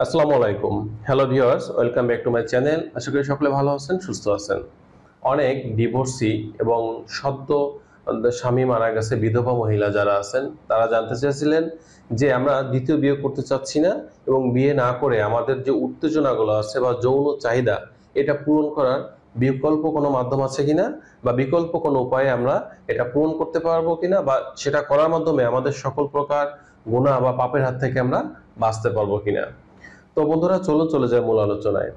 আসসালামু আলাইকুম। Hello viewers, welcome back to my channel. আশা করি সকলে ভালো আছেন, সুস্থ আছেন। অনেক ডিভোর্সি এবং সদ্য স্বামী মারা গেছে বিধবা মহিলা যারা আছেন, তারা জানতে চেয়েছিলেন যে আমরা দ্বিতীয় বিয়ে করতে চাচ্ছি না এবং বিয়ে না করে আমাদের যে উত্তেজনাগুলো আছে বা যৌন চাহিদা, এটা পূরণ করার বিকল্প কোনো মাধ্যম আছে কিনা বা বিকল্প কোনো উপায়ে আমরা এটা পূরণ করতে পারবো কিনা বা সেটা করার মাধ্যমে আমাদের সকল প্রকার গুনাহ বা পাপের হাত থেকে আমরা বাঁচতে পারবো কিনা। তো বন্ধুরা, চলুন চলে যায় মূল আলোচনায়।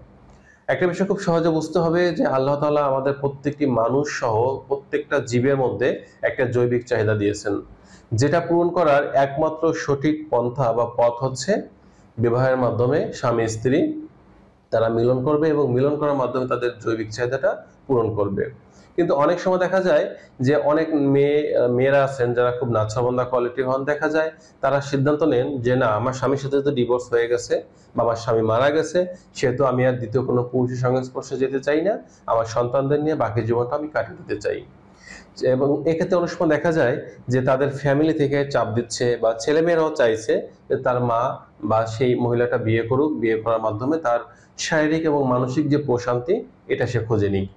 একটা বিষয় খুব সহজে বুঝতে হবে যে আল্লাহ তাআলা আমাদের প্রত্যেকটি মানুষ সহ প্রত্যেকটা জীবের মধ্যে একটা জৈবিক চাহিদা দিয়েছেন, যেটা পূরণ করার একমাত্র সঠিক পন্থা বা পথ হচ্ছে বিবাহের মাধ্যমে স্বামী স্ত্রী তারা মিলন করবে এবং মিলন করার মাধ্যমে তাদের জৈবিক চাহিদাটা পূরণ করবে। কিন্তু অনেক সময় দেখা যায় যে অনেক মেয়েরা আছেন যারা খুব নাছোড়বান্দা কোয়ালিটির হন, দেখা যায় তারা সিদ্ধান্ত নেন যে না, আমার স্বামীর সাথে তো ডিভোর্স হয়ে গেছে বা আমার স্বামী মারা গেছে, সেহেতু আমি আর দ্বিতীয় কোনো পুরুষের সংস্পর্শে যেতে চাই না, আমার সন্তানদের নিয়ে বাকি জীবনটা আমি কাটিয়ে দিতে চাই। এবং এক্ষেত্রে অনেক সময় দেখা যায় যে তাদের ফ্যামিলি থেকে চাপ দিচ্ছে বা ছেলেমেয়েরাও চাইছে যে তার মা বা সেই মহিলাটা বিয়ে করুক, বিয়ে করার মাধ্যমে তার শারীরিক এবং মানসিক যে প্রশান্তি এটা সে খুঁজে নিক।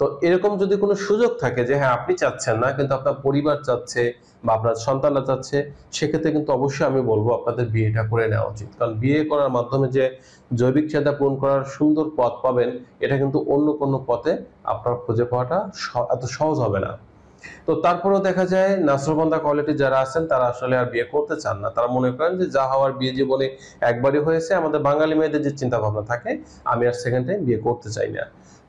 তো এরকম যদি কোনো সুযোগ থাকে যে হ্যাঁ, আপনি চাচ্ছেন না কিন্তু আপনার পরিবার চাচ্ছে বা আপনার সন্তানরা চাচ্ছে, সেক্ষেত্রে কিন্তু অবশ্যই আমি বলবো আপনাদের বিয়েটা করে নেওয়া উচিত। কারণ বিয়ে করার মাধ্যমে যে জৈবিক চাহিদা পূরণ করার সুন্দর পথ পাবেন, এটা কিন্তু অন্য কোনো পথে আপনার খুঁজে পাওয়াটা এত সহজ হবে না। তো তারপরেও দেখা যায় নাছোড়বান্দা কোয়ালিটি যারা আছেন তারা আসলে আর বিয়ে করতে চান না। তারা মনে করেন যে যা হওয়ার বিয়ে জীবনে একবারই হয়েছে। আমাদের বাঙালি মেয়েদের যে চিন্তা ভাবনা থাকে, আমি আর সেকেন্ড টাইম বিয়ে করতে চাই না।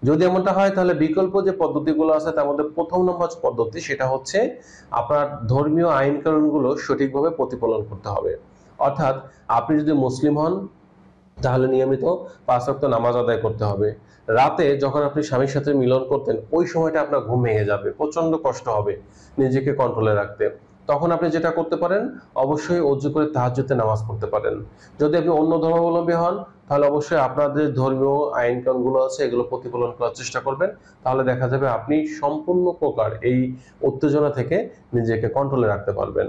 যদি এমনটা হয় তাহলে বিকল্প যে পদ্ধতিগুলো আছে তার মধ্যে প্রথম নম্বর পদ্ধতি সেটা হচ্ছে আপনার ধর্মীয় আইন কানুনগুলো সঠিকভাবে প্রতিপালন করতে হবে। অর্থাৎ আপনি যদি মুসলিম হন তাহলে নিয়মিত ৫ ওয়াক্ত নামাজ আদায় করতে হবে। রাতে যখন আপনি স্বামীর সাথে মিলন করতেন, ওই সময়টা আপনার ঘুম ভেঙে যাবে। প্রচন্ড কষ্ট হবে নিজেকে কন্ট্রোলে রাখতে। তখন আপনি যেটা করতে পারেন, অবশ্যই অজু করে তাহাজ্জুদের নামাজ পড়তে পারেন। যদি আপনি অন্য ধর্মাবলম্বী হন, তাহলে অবশ্যই আপনাদের ধর্মীয় আইন কানুনগুলো আছে এগুলো প্রতিপালন করার চেষ্টা করবেন। তাহলে দেখা যাবে আপনি সম্পূর্ণ প্রকার এই উত্তেজনা থেকে নিজেকে কন্ট্রোলে রাখতে পারবেন।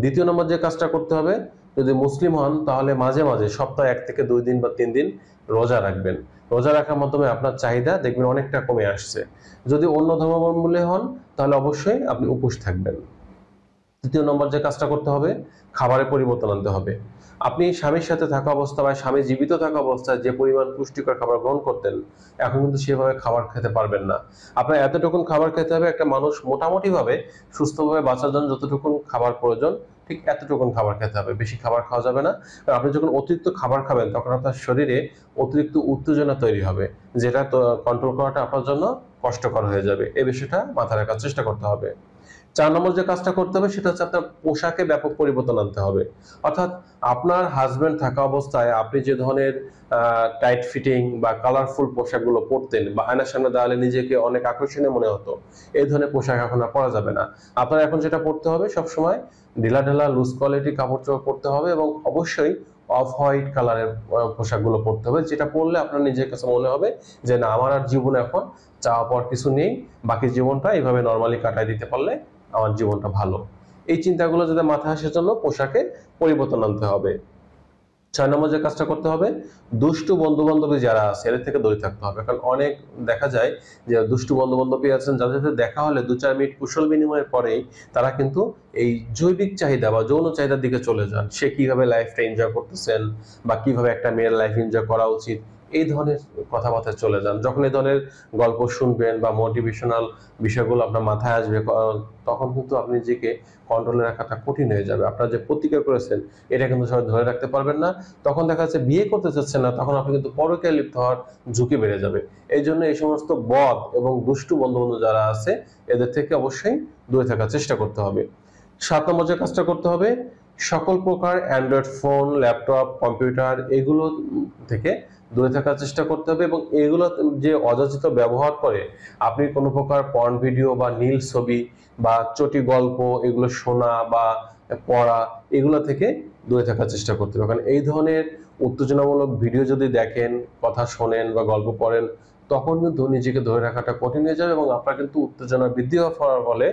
দ্বিতীয় নম্বর যে কাজটা করতে হবে, যদি মুসলিম হন তাহলে মাঝে মাঝে সপ্তাহে ১ থেকে ২ দিন বা ৩ দিন রোজা রাখবেন। রোজা রাখার মাধ্যমে আপনার চাহিদা দেখবেন অনেকটা কমে আসছে। যদি অন্য ধর্মাবলম্বী হন তাহলে অবশ্যই আপনি উপোস থাকবেন। তৃতীয় নম্বর যে কাজটা করতে হবে, খাবারে পরিবর্তন আনতে হবে। আপনি স্বামীর সাথে থাকা অবস্থা বা স্বামী জীবিত থাকা অবস্থায় যে পরিমাণ পুষ্টিকর খাবার গ্রহণ করতেন, এখন কিন্তু সেভাবে খাবার খেতে পারবেন না। আপনার এতটুকুন খাবার খেতে হবে, একটা মানুষ মোটামুটিভাবে সুস্থভাবে বাঁচার জন্য যতটুকুন খাবার প্রয়োজন, ঠিক এতটুকুন খাবার খেতে হবে। বেশি খাবার খাওয়া যাবে না। কারণ আপনি যখন অতিরিক্ত খাবার খাবেন তখন আপনার শরীরে অতিরিক্ত উত্তেজনা তৈরি হবে, যেটা কন্ট্রোল করাটা আপনার জন্য কষ্টকর হয়ে যাবে। এই বিষয়টা মাথায় রাখার চেষ্টা করতে হবে। ৪ নম্বর যে কাজটা করতে হবে সেটা হচ্ছে আপনার পোশাকে ব্যাপক পরিবর্তন আনতে হবে। অর্থাৎ আপনার হাসব্যান্ড থাকা অবস্থায় আপনি যে ধরনের টাইট ফিটিং বা কালারফুল পোশাকগুলো পরতেন বা আয়নার সামনে দাঁড়ালে নিজেকে অনেক আকর্ষণীয় মনে হতো, এই ধরনের পোশাক এখন আর পরা যাবে না। আপনার এখন যেটা পরতে হবে, সবসময় ঢিলাঢালা লুজ কোয়ালিটির কাপড়-চোপড় পরতে হবে এবং অবশ্যই অফ হোয়াইট কালারের পোশাকগুলো পরতে হবে, যেটা পরলে আপনার নিজের কাছে মনে হবে যে না, আমার আর জীবনে এখন চাওয়া পাওয়ার কিছু নেই। বাকি জীবনটা এভাবে নরমালি কাটায় দিতে পারলে আমার জীবনটা ভালো। এই চিন্তাগুলো যাতে মাথায় আসার জন্য পোশাকে পরিবর্তন আনতে হবে। ৬ নম্বর যে কাজটা করতে হবে, দুষ্টু বন্ধু-বান্ধবী যারা আছে এদের থেকে দূরে থাকতে হবে। কারণ অনেক দেখা যায় যে দুষ্টু বন্ধু-বান্ধবী আছেন যাদের সাথে দেখা হলে ২-৪ মিনিট কুশল বিনিময়ের পরেই তারা কিন্তু এই জৈবিক চাহিদা বা যৌন চাহিদার দিকে চলে যান। সে কিভাবে লাইফটা এনজয় করতেছেন বা কিভাবে একটা মেয়ের লাইফ এনজয় করা উচিত, এই ধরনের কথাবার্তায় চলে যান। যখন এই ধরনের গল্প শুনবেন বা মোটিভেশনাল বিষয়গুলো আপনার মাথায় আসবে, তখন কিন্তু আপনি নিজেকে কন্ট্রোলে রাখাটা কঠিন হয়ে যাবে। আপনারা যে প্রতিজ্ঞা করেছেন এটা কিন্তু সবাই ধরে রাখতে পারবেন না। তখন দেখা যাচ্ছে বিয়ে করতে চাচ্ছেন না, তখন আপনি কিন্তু পরকীয়ায় লিপ্ত হওয়ার ঝুঁকি বেড়ে যাবে। এইজন্য এই সমস্ত বদ এবং দুষ্টু বন্ধু-বান্ধব যারা আছে এদের থেকে অবশ্যই দূরে থাকার চেষ্টা করতে হবে। ৭ নম্বর যে কাজটা করতে হবে, সকল প্রকার অ্যান্ড্রয়েড ফোন, ল্যাপটপ, কম্পিউটার এগুলো থেকে দূরে থাকার চেষ্টা করতে হবে এবং এগুলো যে অযাচিত ব্যবহার করে আপনি কোনো প্রকার পর্ন ভিডিও বা নীল ছবি বা চটি গল্প এগুলো শোনা বা পড়া, এগুলো থেকে দূরে থাকার চেষ্টা করতে হবে। কারণ এই ধরনের উত্তেজনামূলক ভিডিও যদি দেখেন, কথা শোনেন বা গল্প পড়েন, তখন কিন্তু নিজেকে ধরে রাখাটা কঠিন হয়ে যাবে এবং আপনার কিন্তু উত্তেজনা বৃদ্ধি হওয়ার ফলে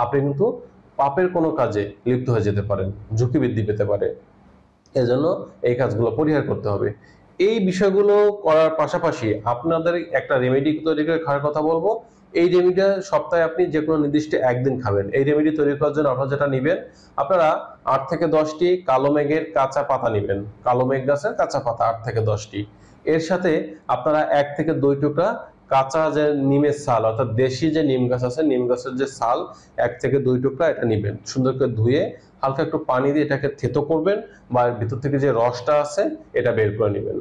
আপনি কিন্তু পাপের কোনো কাজে লিপ্ত হয়ে যেতে পারেন, ঝুঁকি বৃদ্ধি পেতে পারে। এজন্য এই কাজগুলো পরিহার করতে হবে। এই বিষয়গুলো করার পাশাপাশি আপনাদের একটা রেমেডি তৈরি করে খাওয়ার কথা বলবো। এই রেমেডিটা সপ্তাহে আপনি যে কোনো নির্দিষ্ট একদিন খাবেন। এই রেমেডি তৈরি করার জন্য আপনারা যেটা নিবেন, আপনারা 8 থেকে 10টি কালো মেঘের কাঁচা পাতা নিবেন। কালো মেঘ গাছের কাঁচা পাতা 8 থেকে 10টি। এর সাথে আপনারা 1 থেকে 2 টুকরা কাঁচা যে নিমের ছাল, অর্থাৎ দেশি যে নিম গাছ আছে, নিম গাছের যে ছাল 1 থেকে 2 টুকরা এটা নিবেন। সুন্দর করে ধুয়ে হালকা একটু পানি দিয়ে এটাকে থেতো করবেন, বা ভিতর থেকে যে রসটা আছে এটা বের করে নেবেন।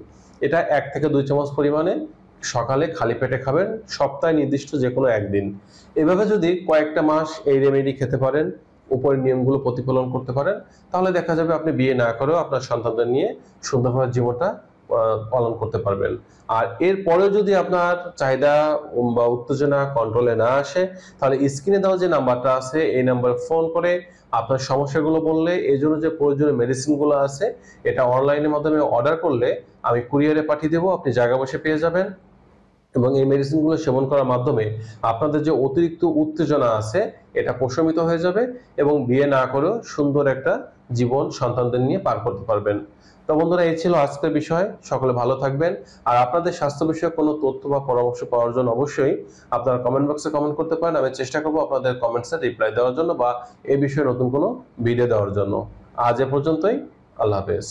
এটা 1 থেকে 2 চামচ পরিমাণে সকালে খালি পেটে খাবেন, সপ্তাহে নির্দিষ্ট যে কোনো একদিন। এভাবে যদি কয়েকটা মাস এই রেমেডি খেতে পারেন, উপরের নিয়মগুলো প্রতিফলন করতে পারেন, তাহলে দেখা যাবে আপনি বিয়ে না করেও আপনার সন্তানদের নিয়ে সুন্দরভাবে জীবনটা পালন করতে পারবেন। আর এর পরেও যদি আপনার চাহিদা বা উত্তেজনা কন্ট্রোলে না আসে, তাহলে স্ক্রিনে দেওয়া যে নাম্বারটা আছে এই নাম্বারে ফোন করে আপনার সমস্যাগুলো বললে, এই জন্য যে প্রয়োজনীয় মেডিসিনগুলো আছে এটা অনলাইনের মাধ্যমে অর্ডার করলে আমি কুরিয়ারে পাঠিয়ে দেবো, আপনি জায়গা বসে পেয়ে যাবেন। এবং এই মেডিসিনগুলো সেবন করার মাধ্যমে আপনাদের যে অতিরিক্ত উত্তেজনা আছে এটা প্রশমিত হয়ে যাবে, এবং বিয়ে না করেও সুন্দর একটা জীবন সন্তানদের নিয়ে পার করতে পারবেন। তো বন্ধুরা, এই ছিল আজকের বিষয়। সকলে ভালো থাকবেন। আর আপনাদের স্বাস্থ্য বিষয়ে কোনো তথ্য বা পরামর্শ পাওয়ার জন্য অবশ্যই আপনারা কমেন্ট বক্সে কমেন্ট করতে পারেন। আমি চেষ্টা করবো আপনাদের কমেন্টসের রিপ্লাই দেওয়ার জন্য বা এই বিষয়ে নতুন কোনো ভিডিও দেওয়ার জন্য। আজ এ পর্যন্তই। আল্লাহ হাফেজ।